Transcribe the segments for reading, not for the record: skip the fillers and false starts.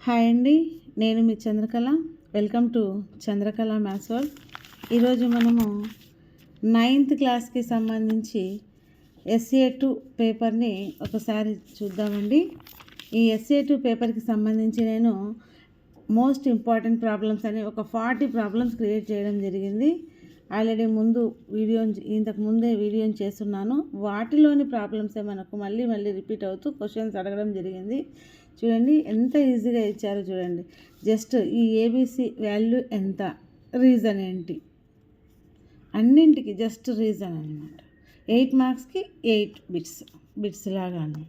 Hi అండి, నేను మీ Chandrakala. Welcome to Chandrakala maths world. ఈరోజు మనము 9th క్లాస్కి సంబంధించి SA2 పేపర్ని ఒకసారి చూద్దామండి. ఈ SA2 పేపర్కి సంబంధించి నేను మోస్ట్ ఇంపార్టెంట్ ప్రాబ్లమ్స్ అని ఒక 40 ప్రాబ్లమ్స్ క్రియేట్ చేయడం జరిగింది. ఆల్రెడీ ఇంతకు ముందే వీడియోని చేస్తున్నాను. వాటిలోని ప్రాబ్లమ్సే మనకు మళ్ళీ రిపీట్ అవుతూ క్వశ్చన్స్ అడగడం జరిగింది. చూడండి ఎంత ఈజీగా ఇచ్చారో చూడండి. జస్ట్ ఈ ABC వాల్యూ ఎంత, రీజన్ ఏంటి, అన్నింటికి జస్ట్ రీజన్ అనమాట. 8 మార్క్స్కి 8 బిట్స్ లాగా అనమాట.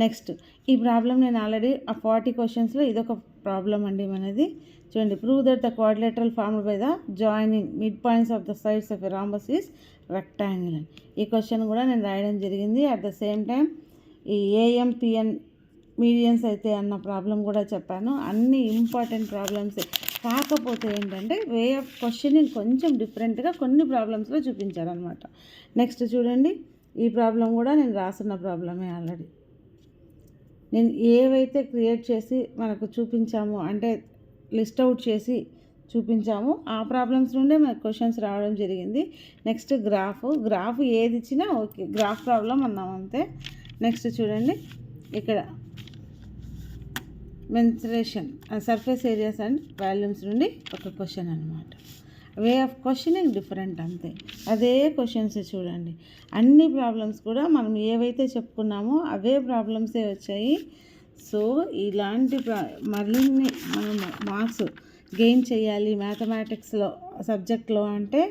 నెక్స్ట్ ఈ ప్రాబ్లం నేను ఆల్రెడీ ఆ 40 క్వశ్చన్స్లో ఇదొక ప్రాబ్లం అండి మనది. చూడండి, prove that the quadrilateral formed by the joining mid points of the sides of a rhombus is rectangle. ఈ క్వశ్చన్ కూడా నేను రాయడం జరిగింది. అట్ ద సేమ్ టైం ఈ AMPN మీడియన్స్ అయితే అన్న ప్రాబ్లం కూడా చెప్పాను. అన్ని ఇంపార్టెంట్ ప్రాబ్లమ్సే, కాకపోతే ఏంటంటే వే ఆఫ్ క్వశ్చనింగ్ కొంచెం డిఫరెంట్గా కొన్ని ప్రాబ్లమ్స్లో చూపించారనమాట. నెక్స్ట్ చూడండి, ఈ ప్రాబ్లం కూడా నేను రాసున్న ప్రాబ్లమే. ఆల్రెడీ నేను ఏవైతే క్రియేట్ చేసి మనకు చూపించామో, అంటే లిస్ట్ అవుట్ చేసి చూపించాము, ఆ ప్రాబ్లమ్స్ నుండే మనకు క్వశ్చన్స్ రావడం జరిగింది. నెక్స్ట్ గ్రాఫ్ ఏది ఇచ్చినా ఓకే, గ్రాఫ్ ప్రాబ్లం అన్నాం అంతే. నెక్స్ట్ చూడండి, ఇక్కడ mensuration surface areas and volumes నుండి ఒక క్వశ్చన్ అనమాట. వే ఆఫ్ క్వశ్చనింగ్ డిఫరెంట్ అంతే, అదే క్వశ్చన్స్ చూడండి. అన్ని ప్రాబ్లమ్స్ కూడా మనం ఏవైతే చెప్పుకున్నామో అవే ప్రాబ్లమ్సే వచ్చాయి. సో ఇలాంటి మరిన్ని మనం మార్క్స్ గెయిన్ చేయాలి మ్యాథమెటిక్స్లో సబ్జెక్ట్లో అంటే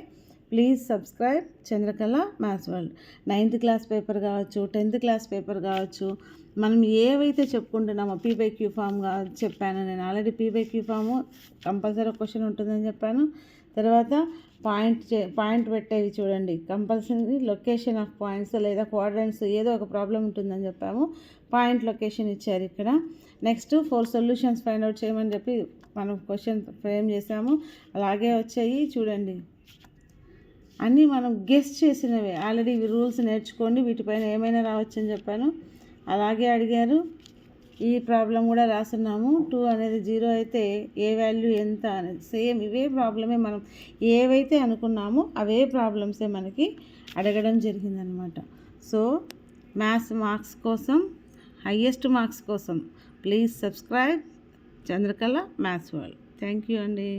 please subscribe Chandrakala maths world. 9th class paper కావచ్చు, 10th క్లాస్ పేపర్ కావచ్చు, మనం ఏవైతే చెప్పుకుంటున్నామో PQ ఫామ్ చెప్పాను నేను ఆల్రెడీ. PQ ఫాము కంపల్సరీ క్వశ్చన్ ఉంటుందని చెప్పాను. తర్వాత పాయింట్ పెట్టేవి చూడండి, కంపల్సరీ లొకేషన్ ఆఫ్ పాయింట్స్ లేదా క్వాడ్రంట్స్ ఏదో ఒక ప్రాబ్లం ఉంటుందని చెప్పాము. పాయింట్ లొకేషన్ ఇచ్చారు ఇక్కడ. నెక్స్ట్ 4 సొల్యూషన్స్ ఫైండ్ అవుట్ చేయమని చెప్పి మనం క్వశ్చన్ ఫ్రేమ్ చేసాము, అలాగే వచ్చాయి చూడండి. అన్నీ మనం గెస్ చేసినవే. ఆల్రెడీ ఇవి రూల్స్ నేర్చుకోండి, వీటిపైన ఏమైనా రావచ్చు అని చెప్పాను. అలాగే అడిగారు. ఈ ప్రాబ్లం కూడా రాస్తున్నాము. 2 అనేది 0 అయితే ఏ వాల్యూ ఎంత అనేది సేమ్ ఇవే ప్రాబ్లమే. మనం ఏవైతే అనుకున్నామో అవే ప్రాబ్లమ్సే మనకి అడగడం జరిగిందనమాట. సో మ్యాథ్స్ మార్క్స్ కోసం, హయ్యెస్ట్ మార్క్స్ కోసం please subscribe Chandrakala maths world. Thank you అండి.